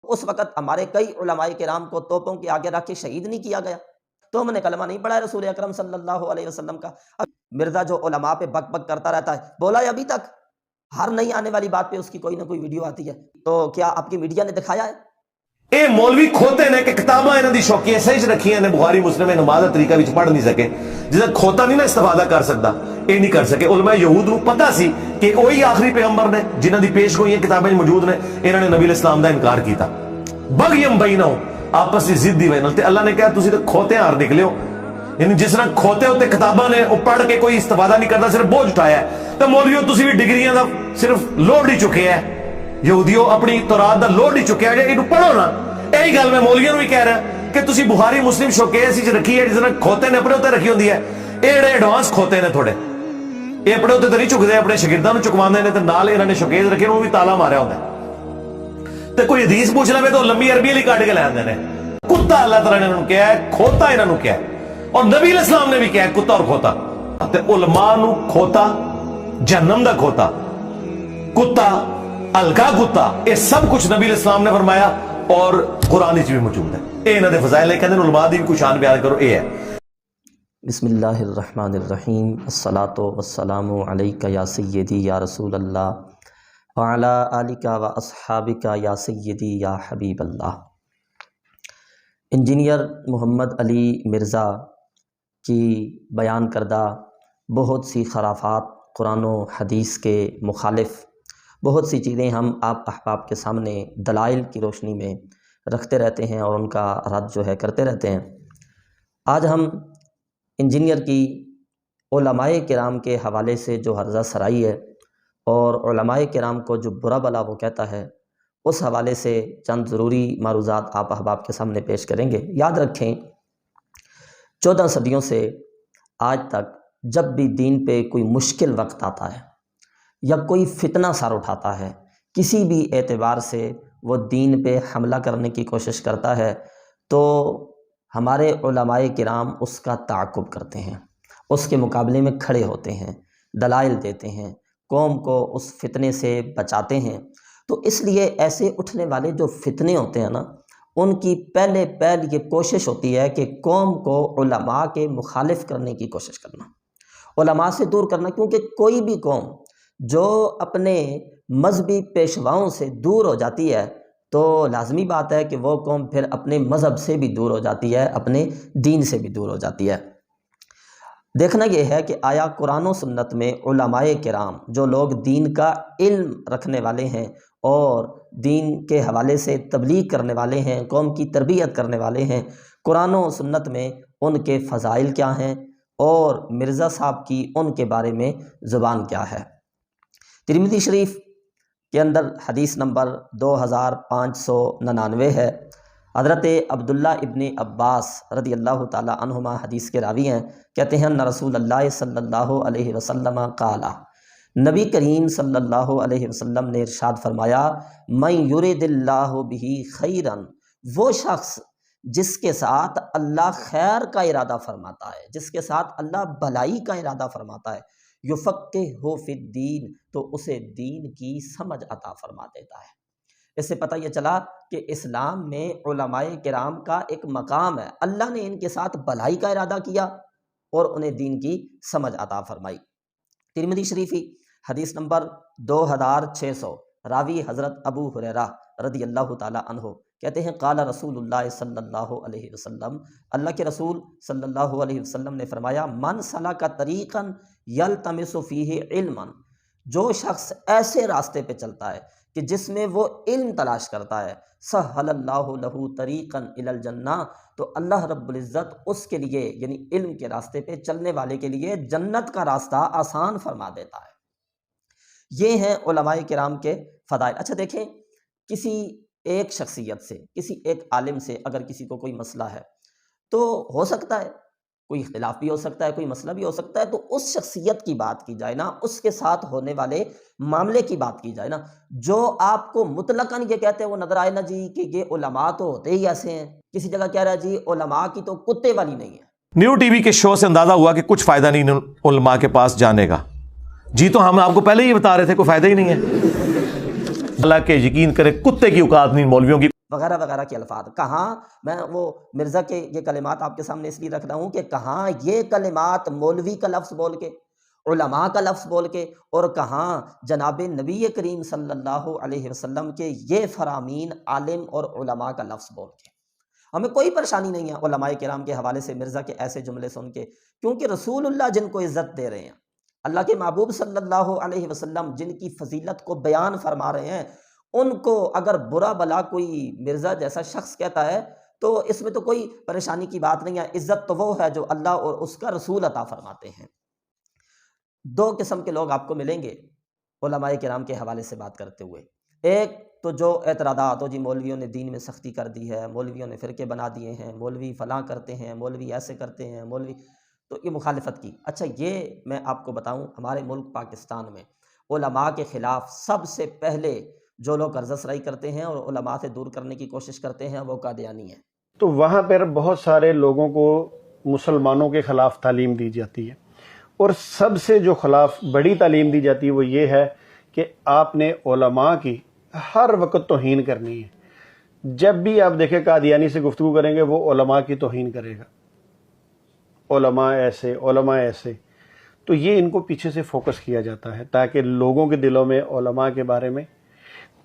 اس وقت ہمارے کئی علماء کرام کو توپوں کے آگے رکھ کے شہید نہیں کیا گیا؟ تو ہم نے کلمہ نہیں پڑھا ہے رسول اکرم صلی اللہ علیہ وسلم کا؟ اب مرزا جو علماء پہ بک بک کرتا رہتا ہے، بولا ہے ابھی تک؟ ہر نئی آنے والی بات پہ اس کی کوئی نہ کوئی ویڈیو آتی ہے، تو کیا آپ کی میڈیا نے دکھایا ہے؟ اے مولوی کھوتے نے کہ کتاباں انہاں دی شوقیاں صحیح رکھی ہیں، بخاری مسلم نماز دا طریقہ وچ پڑھ نہیں سکے، جس کھوتا نہیں نا استفادہ کر سکتا، اے نہیں کر سکے۔ علماء یہود نو پتہ سی کہ وہی آخری پیغمبر نے جنہاں دی پیش گوئیاں کتابیں موجود نے، انہوں نے نبی علیہ السلام دا انکار کیتا، بغیم بینہم، آپس دی ضد دی وجہ نال، تے اللہ نے کہا تسی تے کھوتے ہار نکلے ہو، یعنی جس طرح کھوتے ہوتے کتاباں نے وہ پڑھ کے کوئی استفادہ نہیں کرتا، صرف بوجھ اٹھایا ہے۔ تو مولویوں تسی بھی ڈگریاں دا صرف لوڈ ہی چکے ہیں، یہودیوں اپنی تورات دا لوڈ ہی چکے ہیں، انہوں پڑھو نا۔ یہی گل میں مولویوں بھی کہہ رہا ہے کہ تسی بخاری مسلم شوکیس ہی رکھی ہے، جس طرح کھوتے نے اپنے ہوتے رکھی ہوندی ہے، یہ جڑے ایڈوانس کھوتے نے تھوڑے، یہ اپنے ہوتے تو نہیں چکتے، اپنے شاگرداں نوں چکواندے نے، تے نال انہاں نے شوکیس رکھے انہوں بھی تالا ماریا ہوندا ہے۔ تے کوئی حدیث پوچھ لے تو لمبی عربی والی کٹ کے لے آندے نے۔ کتا اللہ تعالیٰ نے انہوں کہا ہے، کھوتا انہوں نے کہا ہے، اور نبی علیہ السلام نے بھی کہا ہے کتا اور کھوتا۔ تے علماء نو کھوتا، جہنم دا کھوتا، کتا، الکا کتا، یہ سب کچھ نبی علیہ السلام نے فرمایا اور قرآن بھی موجود ہے۔ اے انہاں دے فضائل کہندے نے علماء دی بھی کچھ شان بیان کرو، اے ہے۔ بسم اللہ الرحمن الرحیم، الصلاۃ والسلام علیک یا سیدی یا رسول اللہ وعلی آلک و اصحابک یا سیدی یا حبیب اللہ۔ انجینئر محمد علی مرزا کی بیان کردہ بہت سی خرافات، قرآن و حدیث کے مخالف بہت سی چیزیں ہم آپ احباب کے سامنے دلائل کی روشنی میں رکھتے رہتے ہیں اور ان کا رد جو ہے کرتے رہتے ہیں۔ آج ہم انجینئر کی علماء کرام کے حوالے سے جو ہرزہ سرائی ہے اور علماء کرام کو جو برا بلا وہ کہتا ہے، اس حوالے سے چند ضروری معروضات آپ احباب کے سامنے پیش کریں گے۔ یاد رکھیں، 14 صدیوں سے آج تک جب بھی دین پہ کوئی مشکل وقت آتا ہے یا کوئی فتنہ سر اٹھاتا ہے، کسی بھی اعتبار سے وہ دین پہ حملہ کرنے کی کوشش کرتا ہے، تو ہمارے علماء کرام اس کا تعاقب کرتے ہیں، اس کے مقابلے میں کھڑے ہوتے ہیں، دلائل دیتے ہیں، قوم کو اس فتنے سے بچاتے ہیں۔ تو اس لیے ایسے اٹھنے والے جو فتنے ہوتے ہیں نا، ان کی پہلے یہ کوشش ہوتی ہے کہ قوم کو علماء کے مخالف کرنے کی کوشش کرنا، علماء سے دور کرنا، کیونکہ کوئی بھی قوم جو اپنے مذہبی پیشواؤں سے دور ہو جاتی ہے تو لازمی بات ہے کہ وہ قوم پھر اپنے مذہب سے بھی دور ہو جاتی ہے، اپنے دین سے بھی دور ہو جاتی ہے۔ دیکھنا یہ ہے کہ آیا قرآن و سنت میں علماء کرام جو لوگ دین کا علم رکھنے والے ہیں اور دین کے حوالے سے تبلیغ کرنے والے ہیں، قوم کی تربیت کرنے والے ہیں، قرآن و سنت میں ان کے فضائل کیا ہیں اور مرزا صاحب کی ان کے بارے میں زبان کیا ہے؟ ترمذی شریف کے اندر حدیث نمبر 2599 ہے۔ حضرت عبداللہ ابن عباس رضی اللہ تعالی عنہما حدیث کے راوی ہیں، کہتے ہیں ان رسول اللہ صلی اللہ علیہ وسلم قال، نبی کریم صلی اللہ علیہ وسلم نے ارشاد فرمایا، من یرد اللہ بہ خیرا، وہ شخص جس کے ساتھ اللہ خیر کا ارادہ فرماتا ہے، جس کے ساتھ اللہ بھلائی کا ارادہ فرماتا ہے، یفقہہ فی الدین، تو اسے دین کی سمجھ عطا فرما دیتا ہے۔ اس سے پتہ یہ چلا کہ اسلام میں علماء کرام کا ایک مقام ہے، اللہ نے ان کے ساتھ بھلائی کا ارادہ کیا اور انہیں دین کی سمجھ عطا فرمائی۔ ترمذی شریفی حدیث نمبر 2600، راوی حضرت ابو ہریرہ رضی اللہ تعالی عنہ کہتے ہیں، قال رسول اللہ صلی اللہ علیہ وسلم، اللہ کے رسول صلی اللہ علیہ وسلم نے فرمایا، من سلک طریقا یلتمس فیہ علما، جو شخص ایسے راستے پہ چلتا ہے کہ جس میں وہ علم تلاش کرتا ہے، سہل اللہ لہ طریقا الی الجنہ، تو اللہ رب العزت اس کے لیے، یعنی علم کے راستے پہ چلنے والے کے لیے، جنت کا راستہ آسان فرما دیتا ہے۔ یہ ہیں علماء کرام کے فضائل۔ اچھا دیکھیں، کسی ایک شخصیت سے، کسی ایک عالم سے اگر کسی کو کوئی مسئلہ ہے تو ہو سکتا ہے کوئی اختلاف بھی ہو سکتا ہے، کوئی مسئلہ بھی ہو سکتا ہے، تو اس شخصیت کی بات کی جائے نا، اس کے ساتھ ہونے والے معاملے کی بات کی جائے نا۔ جو آپ کو مطلقاً یہ کہتے ہیں وہ نظر آئے نا جی کہ یہ علماء تو ہوتے ہی ایسے ہیں، کسی جگہ کہہ رہا ہے جی علماء کی تو کتے والی نہیں ہے۔ نیو ٹی وی کے شو سے اندازہ ہوا کہ کچھ فائدہ نہیں علماء کے پاس جانے کا، جی تو ہم آپ کو پہلے ہی بتا رہے تھے کوئی فائدہ ہی نہیں ہے۔ اللہ کے یقین کرے، کتے کی اوقات نہیں مولویوں کی۔ وغیرہ وغیرہ کے الفاظ کہاں، میں وہ مرزا کے یہ کلمات آپ کے سامنے اس لیے رکھ رہا ہوں کہ کہاں یہ کلمات مولوی کا لفظ بول کے، علماء کا لفظ بول کے، اور کہاں جناب نبی کریم صلی اللہ علیہ وسلم کے یہ فرامین عالم اور علماء کا لفظ بول کے۔ ہمیں کوئی پریشانی نہیں ہے علماء کرام کے حوالے سے مرزا کے ایسے جملے سن کے، کیونکہ رسول اللہ جن کو عزت دے رہے ہیں، اللہ کے محبوب صلی اللہ علیہ وسلم جن کی فضیلت کو بیان فرما رہے ہیں، ان کو اگر برا بلا کوئی مرزا جیسا شخص کہتا ہے تو اس میں تو کوئی پریشانی کی بات نہیں ہے۔ عزت تو وہ ہے جو اللہ اور اس کا رسول عطا فرماتے ہیں۔ دو قسم کے لوگ آپ کو ملیں گے علماء کرام کے حوالے سے بات کرتے ہوئے۔ ایک تو جو اعتراضات ہو جی مولویوں نے دین میں سختی کر دی ہے، مولویوں نے فرقے بنا دیے ہیں، مولوی فلاں کرتے ہیں، مولوی ایسے کرتے ہیں، مولوی، تو یہ مخالفت کی۔ اچھا یہ میں آپ کو بتاؤں، ہمارے ملک پاکستان میں علماء کے خلاف سب سے پہلے جو لوگ عرض اشرائی کرتے ہیں اور علماء سے دور کرنے کی کوشش کرتے ہیں وہ قادیانی ہیں۔ تو وہاں پر بہت سارے لوگوں کو مسلمانوں کے خلاف تعلیم دی جاتی ہے، اور سب سے جو خلاف بڑی تعلیم دی جاتی ہے وہ یہ ہے کہ آپ نے علماء کی ہر وقت توہین کرنی ہے۔ جب بھی آپ دیکھیں قادیانی سے گفتگو کریں گے وہ علماء کی توہین کرے گا، علماء ایسے، علماء ایسے۔ تو یہ ان کو پیچھے سے فوکس کیا جاتا ہے تاکہ لوگوں کے دلوں میں علماء کے بارے میں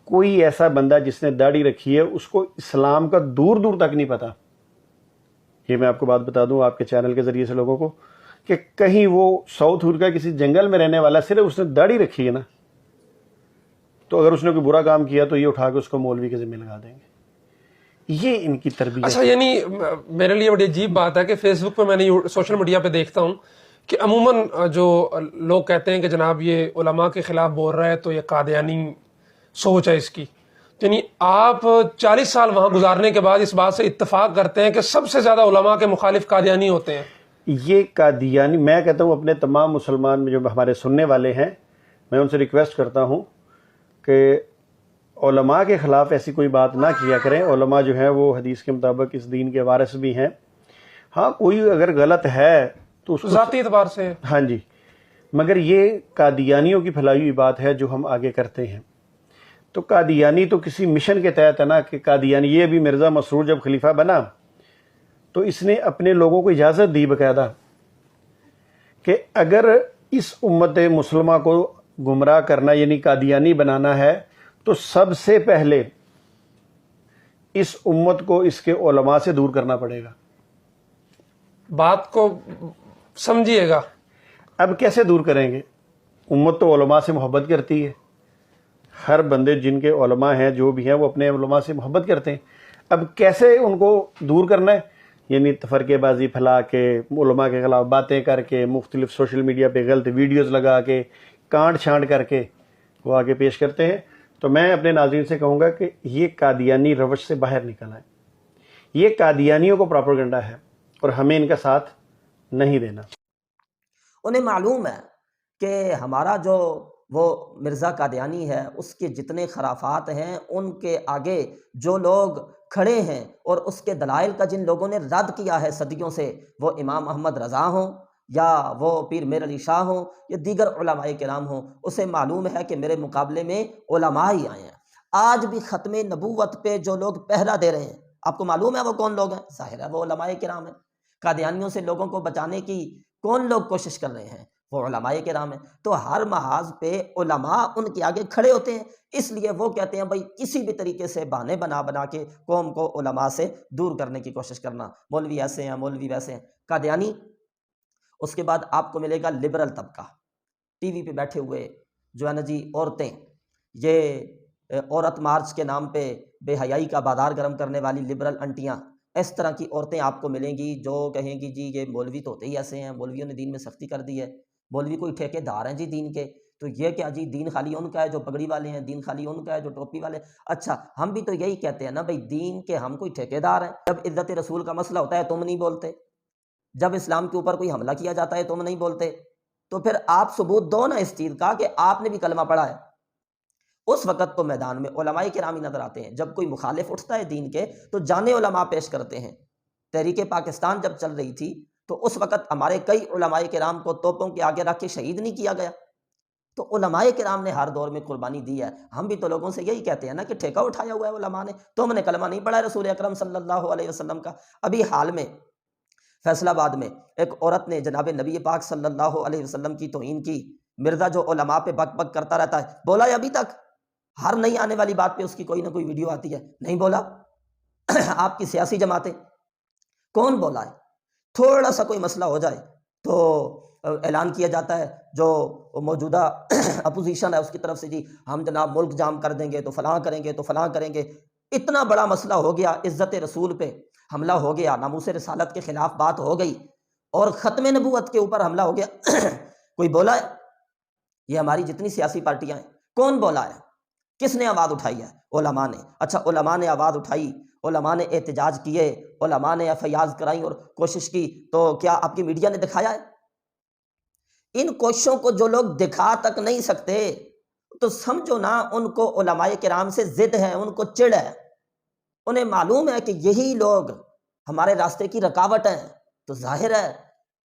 کوئی ایسا بندہ جس نے داڑھی رکھی ہے اس کو اسلام کا دور دور تک نہیں پتا۔ یہ میں آپ کو بات بتا دوں آپ کے چینل کے ذریعے سے لوگوں کو کہ کہیں وہ ساؤتھ افریقہ کسی جنگل میں رہنے والا صرف اس نے داڑھی رکھی ہے نا، تو اگر اس نے کوئی برا کام کیا تو یہ اٹھا کے اس کو مولوی کے ذمہ لگا دیں گے۔ یہ ان کی تربیت۔ اچھا، یعنی میرے لیے بڑی عجیب بات ہے کہ فیس بک پہ میں نے سوشل میڈیا پہ دیکھتا ہوں کہ عموماً جو لوگ کہتے ہیں کہ جناب یہ علماء کے خلاف بول رہا ہے تو یہ قادیانی سوچ ہے اس کی، یعنی آپ 40 سال وہاں گزارنے کے بعد اس بات سے اتفاق کرتے ہیں کہ سب سے زیادہ علماء کے مخالف قادیانی ہوتے ہیں۔ یہ قادیانی، میں کہتا ہوں اپنے تمام مسلمان جو ہمارے سننے والے ہیں میں ان سے ریکویسٹ کرتا ہوں کہ علماء کے خلاف ایسی کوئی بات نہ کیا کریں۔ علماء جو ہیں وہ حدیث کے مطابق اس دین کے وارث بھی ہیں۔ ہاں کوئی اگر غلط ہے تو اس کو ذاتی اعتبار سے، ہاں جی، مگر یہ قادیانیوں کی پھیلائی ہوئی بات ہے جو ہم آگے کرتے ہیں۔ تو قادیانی تو کسی مشن کے تحت ہے نا کہ قادیانی، یہ بھی مرزا مسرور جب خلیفہ بنا تو اس نے اپنے لوگوں کو اجازت دی باقاعدہ کہ اگر اس امت مسلمہ کو گمراہ کرنا یعنی قادیانی بنانا ہے تو سب سے پہلے اس امت کو اس کے علماء سے دور کرنا پڑے گا۔ بات کو سمجھیے گا۔ اب کیسے دور کریں گے؟ امت تو علماء سے محبت کرتی ہے، ہر بندے جن کے علماء ہیں جو بھی ہیں وہ اپنے علماء سے محبت کرتے ہیں۔ اب کیسے ان کو دور کرنا ہے؟ یعنی تفرقے بازی پھیلا کے، علماء کے خلاف باتیں کر کے، مختلف سوشل میڈیا پہ غلط ویڈیوز لگا کے، کانٹ چھانٹ کر کے وہ آگے پیش کرتے ہیں۔ تو میں اپنے ناظرین سے کہوں گا کہ یہ قادیانی روش سے باہر نکل آئے۔ یہ قادیانیوں کو پراپیگنڈا ہے اور ہمیں ان کا ساتھ نہیں دینا۔ انہیں معلوم ہے کہ ہمارا جو وہ مرزا قادیانی ہے اس کے جتنے خرافات ہیں ان کے آگے جو لوگ کھڑے ہیں اور اس کے دلائل کا جن لوگوں نے رد کیا ہے صدیوں سے، وہ امام احمد رضا ہوں یا وہ پیر میر علی شاہ ہوں یا دیگر علماء کرام ہوں، اسے معلوم ہے کہ میرے مقابلے میں علماء ہی آئے ہیں۔ آج بھی ختم نبوت پہ جو لوگ پہرا دے رہے ہیں، آپ کو معلوم ہے وہ کون لوگ ہیں؟ ظاہر ہے وہ علماء کرام ہیں۔ قادیانیوں سے لوگوں کو بچانے کی کون لوگ کوشش کر رہے ہیں؟ وہ علماء کرام ہیں۔ تو ہر محاذ پہ علماء ان کے آگے کھڑے ہوتے ہیں، اس لیے وہ کہتے ہیں بھائی کسی بھی طریقے سے بہانے بنا کے قوم کو علماء سے دور کرنے کی کوشش کرنا، مولوی ایسے ہیں، مولوی ویسے ہیں، قادیانی۔ اس کے بعد آپ کو ملے گا لبرل طبقہ، ٹی وی پہ بیٹھے ہوئے جو ہے نا جی عورتیں، یہ عورت مارچ کے نام پہ بے حیائی کا بازار گرم کرنے والی لبرل انٹیاں، اس طرح کی عورتیں آپ کو ملیں گی جو کہیں گی جی یہ مولوی تو ہوتے ہی ایسے ہیں، مولویوں نے دین میں سختی کر دی ہے، مولوی کوئی ٹھیکے دار ہیں جی دین کے، تو یہ کیا جی دین خالی ان کا ہے جو پگڑی والے ہیں، دین خالی ان کا ہے جو ٹوپی والے۔ اچھا ہم بھی تو یہی کہتے ہیں نا بھائی دین کے ہم کوئی ٹھیکے دار ہیں؟ جب عزت رسول کا مسئلہ ہوتا ہے تم نہیں بولتے، جب اسلام کے اوپر کوئی حملہ کیا جاتا ہے تم نہیں بولتے، تو پھر آپ ثبوت دو نا اس چیز کا کہ آپ نے بھی کلمہ پڑھا ہے۔ اس وقت تو میدان میں علماء کرام ہی نظر آتے ہیں۔ جب کوئی مخالف اٹھتا ہے دین کے تو جانے علماء پیش کرتے ہیں۔ تحریک پاکستان جب چل رہی تھی تو اس وقت ہمارے کئی علماء کرام کو توپوں کے آگے رکھ کے شہید نہیں کیا گیا، تو علماء کرام نے ہر دور میں قربانی دی ہے. ہم بھی تو لوگوں سے یہی کہتے ہیں نا کہ ٹھیکہ اٹھایا ہوا ہے علماء نے. تم نے کلمہ نہیں پڑھا رسول اکرم صلی اللہ علیہ وسلم کا. ابھی حال میں فیصل آباد میں ایک عورت نے جناب نبی پاک صلی اللہ علیہ وسلم کی توہین کی. مرزا جو علماء پہ بک بک کرتا رہتا ہے، بولا ہے ابھی تک؟ ہر نئی آنے والی بات پہ اس کی کوئی نہ کوئی ویڈیو آتی ہے. نہیں بولا. آپ کی سیاسی جماعتیں کون بولا ہے؟ تھوڑا سا کوئی مسئلہ ہو جائے تو اعلان کیا جاتا ہے جو موجودہ اپوزیشن ہے اس کی طرف سے، جی ہم جناب ملک جام کر دیں گے تو فلاں کریں گے تو فلاں کریں گے. اتنا بڑا مسئلہ ہو گیا، عزت رسول پہ حملہ ہو گیا، ناموس رسالت کے خلاف بات ہو گئی اور ختم نبوت کے اوپر حملہ ہو گیا. کوئی بولا ہے؟ یہ ہماری جتنی سیاسی پارٹیاں ہیں، کون بولا ہے؟ کس نے آواز اٹھائی ہے؟ علماء نے. اچھا علماء نے آواز اٹھائی، علماء نے احتجاج کیے، علماء نے فیاض کرائیں اور کوشش کی، تو کیا آپ کی میڈیا نے دکھایا ہے؟ ان کوششوں کو جو لوگ دکھا تک نہیں سکتے تو سمجھو نا ان کو علماء کرام سے ضد ہے، ان کو چڑ ہے. انہیں معلوم ہے کہ یہی لوگ ہمارے راستے کی رکاوٹ ہیں. تو ظاہر ہے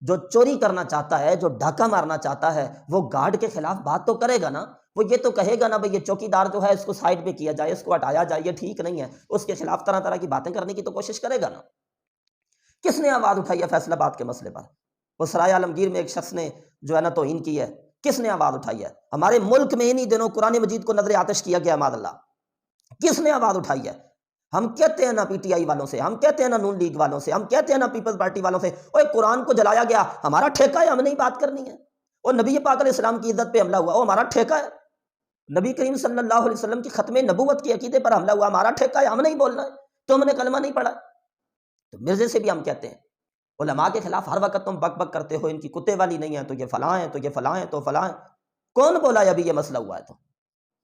جو چوری کرنا چاہتا ہے، جو ڈاکہ مارنا چاہتا ہے، وہ گارڈ کے خلاف بات تو کرے گا نا. وہ یہ تو کہے گا نا بھئی یہ چوکیدار جو ہے اس کو سائڈ پہ کیا جائے، اس کو ہٹایا جائے، یہ ٹھیک نہیں ہے. اس کے خلاف طرح طرح کی باتیں کرنے کی تو کوشش کرے گا نا. کس نے آواز اٹھائی ہے فیصل آباد کے مسئلے پر؟ وہ سرائے عالمگیر میں ایک شخص نے جو ہے نا توہین کی ہے. کس نے آواز اٹھائی ہے؟ ہمارے ملک میں انہی دنوں قرآن مجید کو نظر آتش کیا گیا معاذ اللہ. کس نے آواز اٹھائی ہے؟ ہم کہتے ہیں نا پی ٹی آئی والوں سے، ہم کہتے ہیں نا نون لیگ والوں سے، ہم کہتے ہیں نا پیپلز پارٹی والوں سے، اوے قرآن کو جلایا گیا، ہمارا ٹھیکہ ہے، ہم نہیں بات کرنی ہے. اور نبی پاک علیہ السلام کی عزت پہ حملہ ہوا، وہ ہمارا ٹھیکہ ہے. نبی کریم صلی اللہ علیہ وسلم کی ختم نبوت کے عقیدے پر حملہ ہوا، ہمارا ٹھیکہ ہے، ہم نہیں بولنا ہے. تم نے کلمہ نہیں پڑھا. تو مرزے سے بھی ہم کہتے ہیں علماء کے خلاف ہر وقت تم بک بک کرتے ہو، ان کی کتے والی نہیں ہے تو یہ فلاں ہیں، تو یہ فلاں ہیں، تو فلاں ہیں. کون بولا ہے ابھی یہ مسئلہ ہوا ہے؟ تو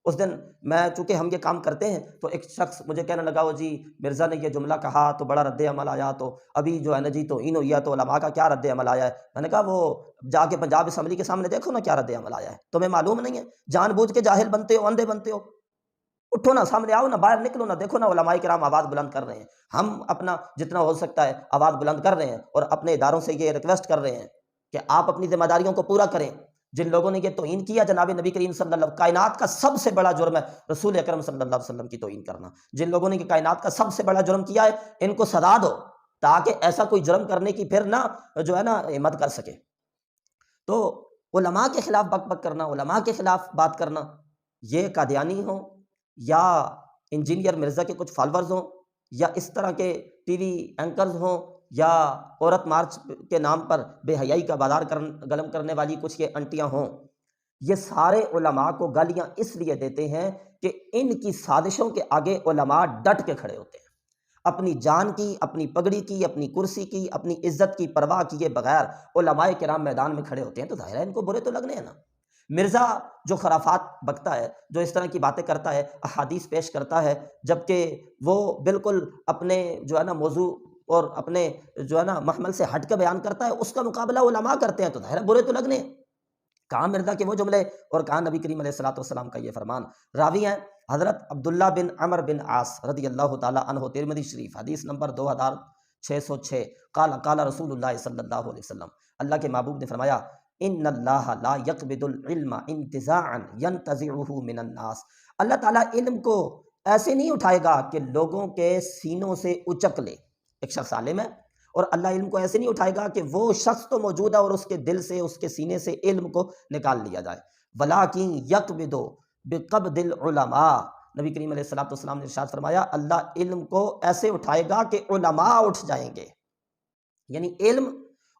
اس دن میں چونکہ ہم یہ کام کرتے ہیں تو ایک شخص مجھے کہنے لگا وہ جی مرزا نے یہ جملہ کہا تو بڑا رد عمل آیا، تو ابھی جو ہے نا جی توہین ہوئی ہے تو علماء کا کیا رد عمل آیا ہے. میں نے کہا وہ جا کے پنجاب اسمبلی کے سامنے دیکھو نا کیا رد عمل آیا ہے. تمہیں معلوم نہیں ہے؟ جان بوجھ کے جاہل بنتے ہو، اندھے بنتے ہو. اٹھو نا، سامنے آؤ نا، باہر نکلو نا، دیکھو نا علماء کرام آواز بلند کر رہے ہیں. ہم اپنا جتنا ہو سکتا ہے آواز بلند کر رہے ہیں اور اپنے اداروں سے یہ ریکویسٹ کر رہے ہیں کہ آپ اپنی ذمہ داریوں کو پورا کریں. جن لوگوں نے یہ توہین کیا جناب نبی کریم صلی اللہ علیہ وسلم، کائنات کا سب سے بڑا جرم ہے رسول اکرم صلی اللہ علیہ وسلم کی توہین کرنا. جن لوگوں نے یہ کائنات کا سب سے بڑا جرم کیا ہے ان کو سزا دو تاکہ ایسا کوئی جرم کرنے کی پھر نہ جو ہے نا ہمت کر سکے. تو علماء کے خلاف بک بک کرنا، علماء کے خلاف بات کرنا، یہ قادیانی ہوں یا انجینئر مرزا کے کچھ فالورز ہوں یا اس طرح کے ٹی وی اینکرز ہوں یا عورت مارچ کے نام پر بے حیائی کا بازار گرم کرنے والی کچھ یہ انٹیاں ہوں، یہ سارے علماء کو گالیاں اس لیے دیتے ہیں کہ ان کی سازشوں کے آگے علماء ڈٹ کے کھڑے ہوتے ہیں. اپنی جان کی، اپنی پگڑی کی، اپنی کرسی کی، اپنی عزت کی پرواہ کیے بغیر علماء کرام میدان میں کھڑے ہوتے ہیں. تو ظاہر ہے ان کو برے تو لگنے ہیں نا. مرزا جو خرافات بکتا ہے، جو اس طرح کی باتیں کرتا ہے، احادیث پیش کرتا ہے، جبکہ وہ بالکل اپنے جو ہے نا موضوع اور اپنے جو ہے نا محمل سے ہٹ کے بیان کرتا ہے، اس کا مقابلہ علماء کرتے ہیں، تو ظاہر ہے برے تو لگنے ہیں. کہاں مرزا کے وہ جملے اور کہاں نبی کریم علیہ الصلوۃ والسلام کا یہ فرمان. راوی ہیں حضرت عبداللہ بن عمر بن عاص رضی اللہ تعالی عنہ، ترمذی شریف، حدیث نمبر 2606، قال قال رسول اللہ صلی اللہ علیہ وسلم، اللہ کے محبوب نے فرمایا، ان اللہ لا يقبض العلم انتزاعا ينتزعه من الناس. اللہ تعالیٰ علم کو ایسے نہیں اٹھائے گا کہ لوگوں کے سینوں سے اچک لے. ایک شخص عالم ہے اور اللہ علم کو ایسے نہیں اٹھائے گا کہ وہ شخص تو موجود ہے اور اس کے دل سے، اس کے سینے سے علم کو نکال لیا جائے. ولاکن یقبض بقبض العلماء، نبی کریم علیہ الصلوۃ والسلام نے ارشاد فرمایا اللہ علم کو ایسے اٹھائے گا کہ علماء اٹھ جائیں گے. یعنی علم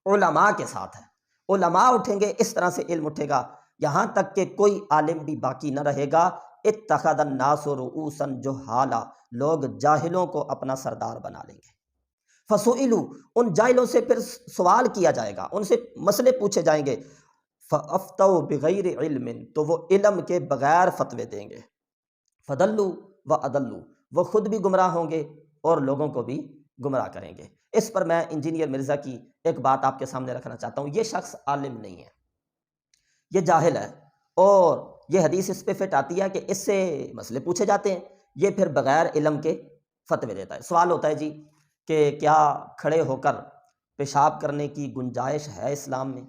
علماء کے ساتھ ہے، علماء اٹھیں گے، اس طرح سے علم اٹھے گا یہاں تک کہ کوئی عالم بھی باقی نہ رہے گا. اتخذ الناس رؤوسا جہالا، لوگ جاہلوں کو اپنا سردار بنا لیں گے. فسئلوا، ان جاہلوں سے پھر سوال کیا جائے گا، ان سے مسئلے پوچھے جائیں گے. فافتوا بغیر علم، تو وہ علم کے بغیر فتوے دیں گے. فضلوا واضلوا، وہ خود بھی گمراہ ہوں گے اور لوگوں کو بھی گمراہ کریں گے. اس پر میں انجینئر مرزا کی ایک بات آپ کے سامنے رکھنا چاہتا ہوں. یہ شخص عالم نہیں ہے، یہ جاہل ہے، اور یہ حدیث اس پہ فٹ آتی ہے کہ اس سے مسئلے پوچھے جاتے ہیں، یہ پھر بغیر علم کے فتوے دیتا ہے. سوال ہوتا ہے جی کہ کیا کھڑے ہو کر پیشاب کرنے کی گنجائش ہے اسلام میں؟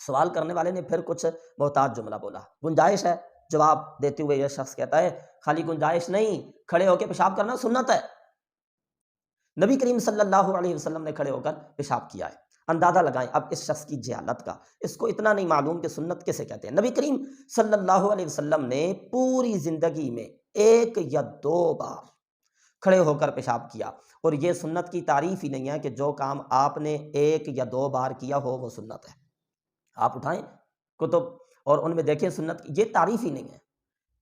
سوال کرنے والے نے پھر کچھ محتاط جملہ بولا، گنجائش ہے، جواب دیتے ہوئے یہ شخص کہتا ہے خالی گنجائش نہیں، کھڑے ہو کے پیشاب کرنا سنت ہے، نبی کریم صلی اللہ علیہ وسلم نے کھڑے ہو کر پیشاب کیا ہے۔ اندازہ لگائیں اب اس شخص کی جہالت کا، اس کو اتنا نہیں معلوم کہ سنت کسے کہتے ہیں۔ نبی کریم صلی اللہ علیہ وسلم نے پوری زندگی میں 1 یا 2 بار کھڑے ہو کر پیشاب کیا، اور یہ سنت کی تعریف ہی نہیں ہے کہ جو کام آپ نے 1 یا 2 بار کیا ہو وہ سنت ہے۔ آپ اٹھائیں کتب اور ان میں دیکھیں سنت کی، یہ تعریف ہی نہیں ہے۔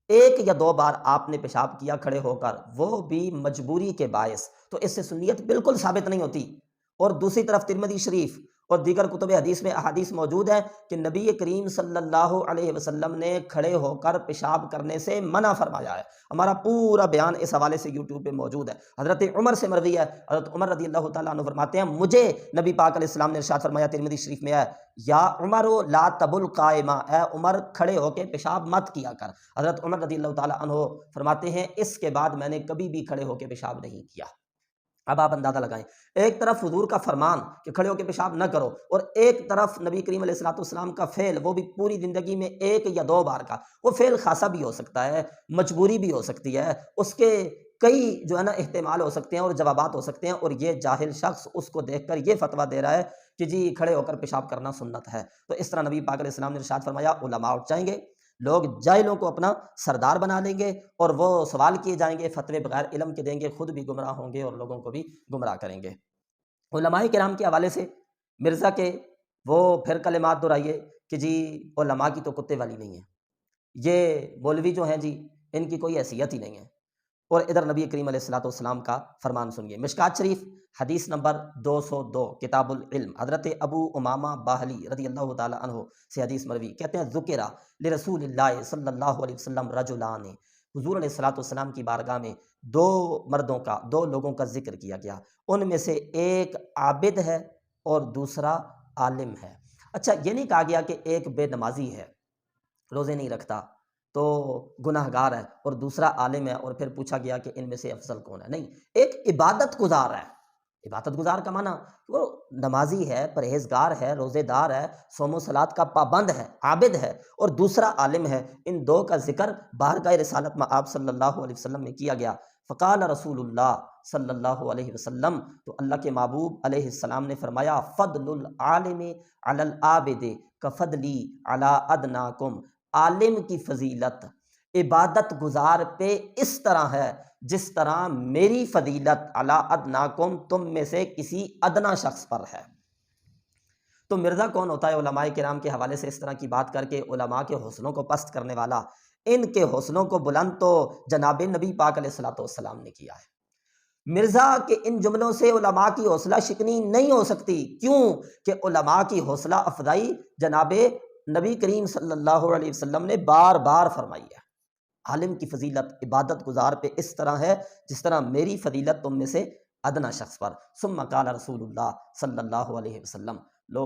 1 یا 2 بار آپ نے پیشاب کیا کھڑے ہو کر، وہ بھی مجبوری کے باعث، تو اس سے سنیت بالکل ثابت نہیں ہوتی۔ اور دوسری طرف ترمذی شریف اور دیگر کتب حدیث میں احادیث موجود ہیں کہ نبی کریم صلی اللہ علیہ وسلم نے کھڑے ہو کر پیشاب کرنے سے منع فرمایا ہے۔ ہمارا پورا بیان اس حوالے سے یوٹیوب پہ موجود ہے۔ حضرت عمر سے مروی ہے، حضرت عمر رضی اللہ تعالیٰ عنہ فرماتے ہیں مجھے نبی پاک علیہ السلام نے ارشاد فرمایا، ترمذی شریف میں ہے، یا عمر لا تبل قائما، اے عمر کھڑے ہو کے پیشاب مت کیا کر۔ حضرت عمر رضی اللہ تعالیٰ عنہ فرماتے ہیں اس کے بعد میں نے کبھی بھی کھڑے ہو کے پیشاب نہیں کیا۔ اب آپ اندازہ لگائیں، ایک طرف حضور کا فرمان کہ کھڑے ہو کے پیشاب نہ کرو، اور ایک طرف نبی کریم علیہ الصلوۃ والسلام کا فعل، وہ بھی پوری زندگی میں 1 یا 2 بار کا۔ وہ فعل خاصا بھی ہو سکتا ہے، مجبوری بھی ہو سکتی ہے، اس کے کئی جو ہے نا احتمال ہو سکتے ہیں اور جوابات ہو سکتے ہیں، اور یہ جاہل شخص اس کو دیکھ کر یہ فتویٰ دے رہا ہے کہ جی کھڑے ہو کر پیشاب کرنا سنت ہے۔ تو اس طرح نبی پاک علیہ السلام نے ارشاد فرمایا علماء اٹھ جائیں گے، لوگ جاہلوں کو اپنا سردار بنا لیں گے، اور وہ سوال کیے جائیں گے، فتوے بغیر علم کے دیں گے، خود بھی گمراہ ہوں گے اور لوگوں کو بھی گمراہ کریں گے۔ علماء کرام کے حوالے سے مرزا کے وہ پھر کلمات دہرائیے کہ جی علماء کی تو کتے والی نہیں ہے، یہ مولوی جو ہیں جی ان کی کوئی حیثیت ہی نہیں ہے۔ اور ادھر نبی کریم علیہ الصلوۃ والسلام کا فرمان سنیے، مشکات شریف حدیث نمبر 202 کتاب العلم، حضرت ابو امامہ باہلی رضی اللہ تعالی عنہ سے حدیث مروی، کہتے ہیں ذکر لرسول اللہ صلی اللہ علیہ وسلم رجلان، حضور علیہ الصلوۃ والسلام کی بارگاہ میں 2 لوگوں کا ذکر کیا گیا، ان میں سے ایک عابد ہے اور دوسرا عالم ہے۔ اچھا، یہ نہیں کہا گیا کہ ایک بے نمازی ہے، روزے نہیں رکھتا تو گناہ گار ہے، اور دوسرا عالم ہے، اور پھر پوچھا گیا کہ ان میں سے افضل کون ہے۔ نہیں، ایک عبادت گزار ہے۔ عبادت گزار کا معنی وہ نمازی ہے، پرہیزگار ہے، روزے دار ہے، صوم و صلات کا پابند ہے، عابد ہے، اور دوسرا عالم ہے۔ ان 2 کا ذکر بارگاہ رسالت میں آپ صلی اللہ علیہ وسلم میں کیا گیا۔ فقال رسول اللہ صلی اللہ علیہ وسلم، تو اللہ کے محبوب علیہ السلام نے فرمایا فضل العالم علی العابد کفضلی علی ادناکم، عالم کی فضیلت عبادت گزار پہ اس طرح ہے جس طرح میری فضیلت علی ادناکم تم میں سے کسی ادنا شخص پر ہے۔ تو مرزا کون ہوتا ہے علماء کرام کے حوالے سے اس طرح کی بات کر کے علماء کے حوصلوں کو پست کرنے والا؟ ان کے حوصلوں کو بلند تو جناب نبی پاک علیہ الصلوۃ والسلام نے کیا ہے۔ مرزا کے ان جملوں سے علماء کی حوصلہ شکنی نہیں ہو سکتی، کیوں کہ علماء کی حوصلہ افزائی جناب نبی کریم صلی اللہ علیہ وسلم نے بار بار فرمائی ہے۔ عالم کی فضیلت عبادت گزار پہ اس طرح ہے جس طرح میری فضیلت تم میں سے ادنا شخص پر۔ ثم قال رسول اللہ صلی اللہ علیہ وسلم، لو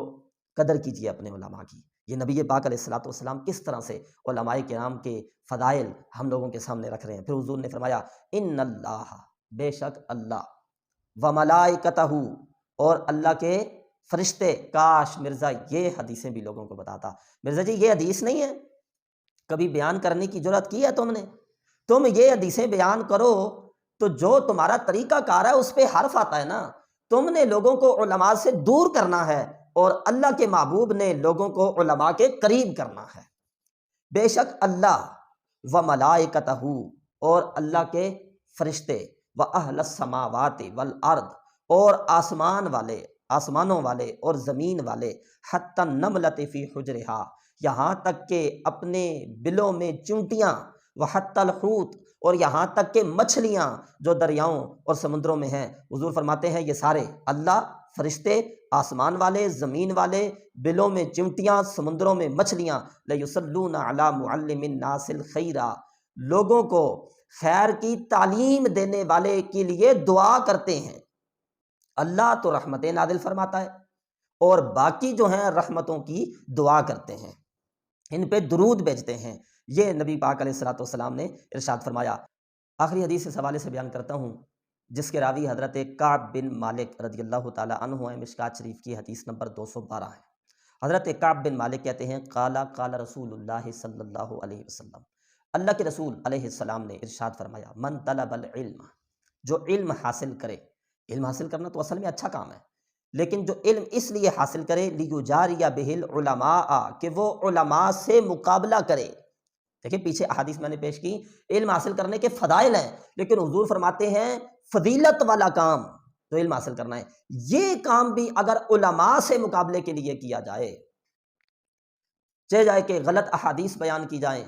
قدر کیجئے اپنے علماء کی۔ یہ نبی پاک علیہ الصلوۃ والسلام کس طرح سے علماء کرام کے فضائل ہم لوگوں کے سامنے رکھ رہے ہیں۔ پھر حضور نے فرمایا ان اللہ، بے شک اللہ، وملائکتہ، اور اللہ کے فرشتے۔ کاش مرزا یہ حدیثیں بھی لوگوں کو بتاتا۔ مرزا جی یہ حدیث نہیں ہے، کبھی بیان کرنے کی جرات کی ہے تم نے؟ تم یہ حدیثیں بیان کرو تو جو تمہارا طریقہ کار ہے اس پہ حرف آتا ہے نا۔ تم نے لوگوں کو علماء سے دور کرنا ہے، اور اللہ کے محبوب نے لوگوں کو علماء کے قریب کرنا ہے۔ بے شک اللہ و ملائکتہ، اور اللہ کے فرشتے، و اہل السماوات والارض، اور آسمان والے، آسمانوں والے اور زمین والے، حتی النملۃ فی حجرہا، یہاں تک کہ اپنے بلوں میں چونٹیاں، وحتی الحوت، اور یہاں تک کہ مچھلیاں جو دریاؤں اور سمندروں میں ہیں۔ حضور فرماتے ہیں یہ سارے اللہ، فرشتے، آسمان والے، زمین والے، بلوں میں چمٹیاں، سمندروں میں مچھلیاں، لیصلون علی معلم الناس الخیر، لوگوں کو خیر کی تعلیم دینے والے کے لیے دعا کرتے ہیں۔ اللہ تو رحمتیں نازل فرماتا ہے، اور باقی جو ہیں رحمتوں کی دعا کرتے ہیں، ان پہ درود بھیجتے ہیں۔ یہ نبی پاک علیہ الصلوۃ والسلام نے ارشاد فرمایا۔ آخری حدیث اس حوالے سے بیان کرتا ہوں جس کے راوی حضرت کعب بن مالک رضی اللہ تعالی عنہ ہیں، مشکات شریف کی حدیث نمبر 212 ہے۔ حضرت کعب بن مالک کہتے ہیں قال قال رسول اللہ صلی اللہ علیہ وسلم، اللہ کے رسول علیہ السلام نے ارشاد فرمایا، من طلب العلم، جو علم حاصل کرے، علم حاصل کرنا تو اصل میں اچھا کام ہے، لیکن جو علم اس لیے حاصل کرے لیجاری بہ العلماء، کہ وہ علماء سے مقابلہ کرے۔ دیکھیں پیچھے احادیث میں نے پیش کی، علم حاصل کرنے کے فضائل ہیں، لیکن حضور فرماتے ہیں فضیلت والا کام جو علم حاصل کرنا ہے، یہ کام بھی اگر علماء سے مقابلے کے لیے کیا جائے، چاہے جائے کہ غلط احادیث بیان کی جائیں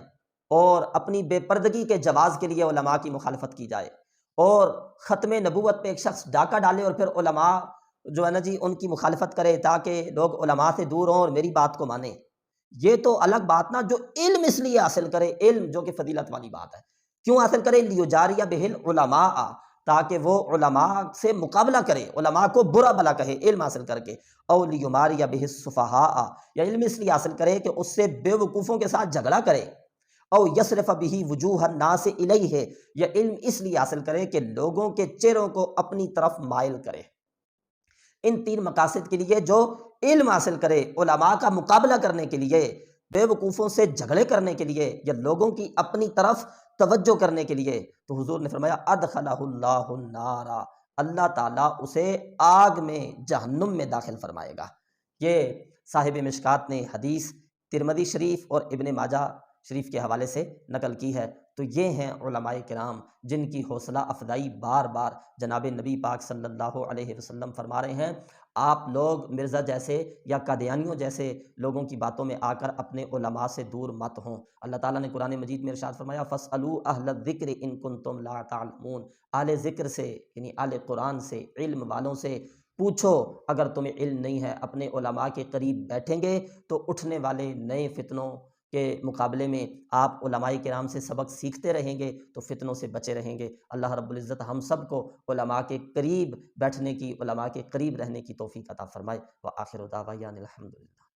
اور اپنی بے پردگی کے جواز کے لیے علماء کی مخالفت کی جائے، اور ختم نبوت پہ ایک شخص ڈاکہ ڈالے اور پھر علماء جو ہے نا جی ان کی مخالفت کرے تاکہ لوگ علماء سے دور ہوں اور میری بات کو مانیں، یہ تو الگ بات نا۔ جو علم اس لیے حاصل کرے، علم جو کہ فضیلت والی بات ہے، کیوں حاصل کرے؟ لیجاری بہ العلماء، تاکہ وہ علماء سے مقابلہ کرے، علماء کو برا بھلا کہے علم حاصل کر کے، او لیماری بہ السفہاء، یا علم اس لیے حاصل کرے کہ اس سے بے وقوفوں کے ساتھ جھگڑا کرے، او یصرف بہ وجوہ الناس الیہ، یا علم اس لیے حاصل کرے کہ لوگوں کے چہروں کو اپنی طرف مائل کرے۔ ان تین مقاصد کے لیے جو علم حاصل کرے، علماء کا مقابلہ کرنے کے لیے، بے وقوفوں سے جھگڑے کرنے کے لیے، یا لوگوں کی اپنی طرف توجہ کرنے کے لیے، تو حضور نے فرمایا ادخلہ اللہ النار، اللہ تعالیٰ اسے آگ میں، جہنم میں داخل فرمائے گا۔ یہ صاحب مشکات نے حدیث ترمذی شریف اور ابن ماجہ شریف کے حوالے سے نقل کی ہے۔ تو یہ ہیں علماء کرام جن کی حوصلہ افزائی بار بار جناب نبی پاک صلی اللہ علیہ وسلم فرما رہے ہیں۔ آپ لوگ مرزا جیسے یا قادیانیوں جیسے لوگوں کی باتوں میں آ کر اپنے علماء سے دور مت ہوں۔ اللہ تعالیٰ نے قرآن مجید میں ارشاد فرمایا فَاسْأَلُوا أَهْلَ الذِّكْرِ إِن كُنتُمْ لَا تَعْلَمُونَ، اہل ذکر سے یعنی اہل قرآن سے، علم والوں سے پوچھو اگر تمہیں علم نہیں ہے۔ اپنے علماء کے قریب بیٹھیں گے تو اٹھنے والے نئے فتنوں کے مقابلے میں آپ علماء کرام سے سبق سیکھتے رہیں گے تو فتنوں سے بچے رہیں گے۔ اللہ رب العزت ہم سب کو علماء کے قریب بیٹھنے کی، علماء کے قریب رہنے کی توفیق عطا فرمائے۔ وآخر دعوانا الحمدللہ۔